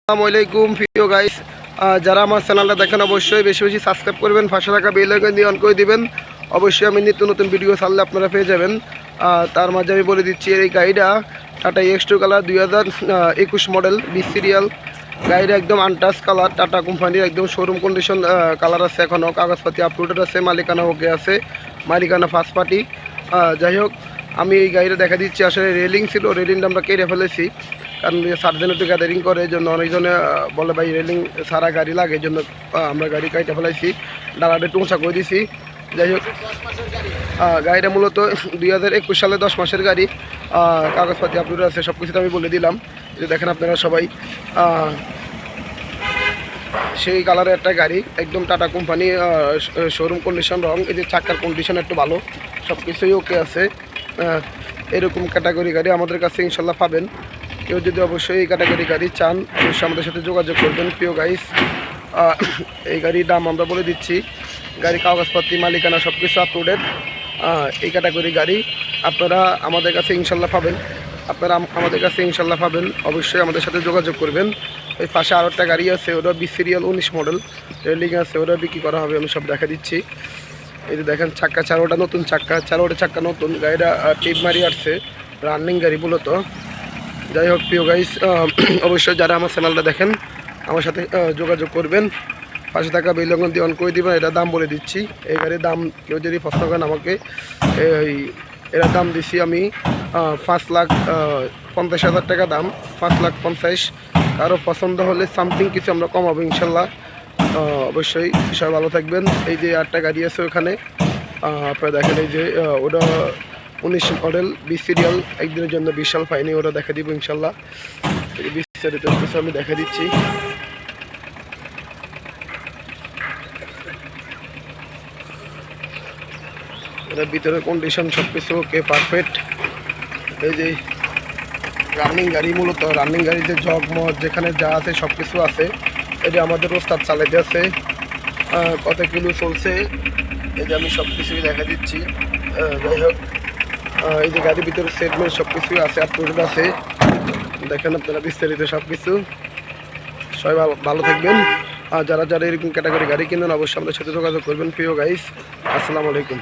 আসসালামু আলাইকুম প্রিয় গাইস, যারা আমার চ্যানেলটা দেখেন অবশ্যই বেশি বেশি সাবস্ক্রাইব করবেন, পাশে থাকা বেল আইকন দিয়ে অন করে দিবেন। অবশ্যই আমি নিত্য নতুন ভিডিও ছাড়লে আপনারা পেয়ে যাবেন। তার মাঝে আমি বলে দিচ্ছি এই গাড়িটা টাটা এক্স2 কালার 2021 মডেল 20 সিরিয়াল। গাড়িটা একদম আনটাচ কালার, টাটা কোম্পানির একদম শোরুম কন্ডিশন কালার আছে, এখনও কাগজপাতি আপলোডেড আছে, মালিকানা ওকে আছে, মালিকানা ফার্স্ট পার্টি। যাই হোক, আমি এই গাড়িটা দেখা দিচ্ছি। আসলে রেলিং ছিল, রেলিংটা আমরা কেটে ফেলেছি, কারণ সার্জেন একটু গ্যাদারিং করে, এই জন্য অনেকজনে বলে ভাই রেলিং সারা গাড়ি লাগে, এই জন্য আমরা গাড়ি কাইটে ফেলাইছি, ডালাটা একটু উঁচা করে দিছি। যাই হোক, গাড়িটা মূলত 2021 সালে 10 মাসের গাড়ি, কাগজপাতি আপলোড আছে, সব কিছুতে আমি বলে দিলাম। যে দেখেন আপনারা সবাই, সেই কালারের একটা গাড়ি, একদম টাটা কোম্পানি শোরুম কন্ডিশন রং। এই যে চাকার কন্ডিশন একটু ভালো, সব কিছুই ওকে আছে। এরকম ক্যাটাগরি গাড়ি আমাদের কাছে ইনশাল্লাহ পাবেন। কেউ যদি অবশ্যই এই ক্যাটাগরি গাড়ি চান, অবশ্যই আমাদের সাথে যোগাযোগ করবেন প্রিয় গাইস। এই গাড়ির দাম আমরা বলে দিচ্ছি, গাড়ি কাগজপত্র মালিকানা সব কিছু আপলোডেড। এই ক্যাটাগরি গাড়ি আপনারা আমাদের কাছে ইনশাল্লাহ পাবেন, অবশ্যই আমাদের সাথে যোগাযোগ করবেন। ওই পাশে আরও একটা গাড়ি আছে, ওটা 20 সিরিয়াল 19 মডেল, রেলিং আছে, ওটা বিক্রি করা হবে, আমি সব দেখা দিচ্ছি। এই যে দেখেন চাক্কা চারোটা নতুন, চারোটা চাক্কা নতুন, গাড়িটা টিপ মারি আসছে, রানিং গাড়ি মূলত। যাই হোক প্রিয় গাইস, অবশ্যই যারা আমার চ্যানেলটা দেখেন আমার সাথে যোগাযোগ করবেন, পাশে থাকা বেল আইকন দিয়ে অন করে দিবেন। এটার দাম বলে দিচ্ছি, এই গাড়ির দাম কেউ যদি প্রশ্ন করেন আমাকে, এটার দাম দিচ্ছি আমি 5,50,000 টাকা দাম, 5,50,000। কারো পছন্দ হলে সামথিং কিছু আমরা কমাবো ইনশাল্লাহ। অবশ্যই সবাই ভালো থাকবেন। এই যে আরেকটা গাড়ি আছে ওখানে, আপনারা দেখেন, এই যে ওটা 19 মডেল 20 সিরিয়াল, একদিনের জন্য বিশাল পাইনি, ওটা দেখা দিব ইনশাল্লাহ। বিস্তারিত কিছু আমি দেখা দিচ্ছি। এটার ভিতরে কন্ডিশন সব কিছু ওকে, পারফেক্ট। এই যে রানিং গাড়ি, মূলত রানিং গাড়িতে জগমগ যেখানে যা আছে সব কিছু আছে। এটা আমাদের ওস্তাদ চালাইতে আছে, কত কিলো চলছে এই যে আমি সব কিছুই দেখা দিচ্ছি। যাই হোক, এই যে গাড়ির ভিতরে সেটমেন্ট সব কিছুই আছে, আপলোড আছে, দেখেন আপনারা বিস্তারিত সব কিছু। সবাই ভালো থাকবেন। আর যারা যারা এরকম ক্যাটাগরি গাড়ি কিনেন অবশ্যই আমাদের সাথে যোগাযোগ করবেন প্রিয় গাইস। আসসালামু আলাইকুম।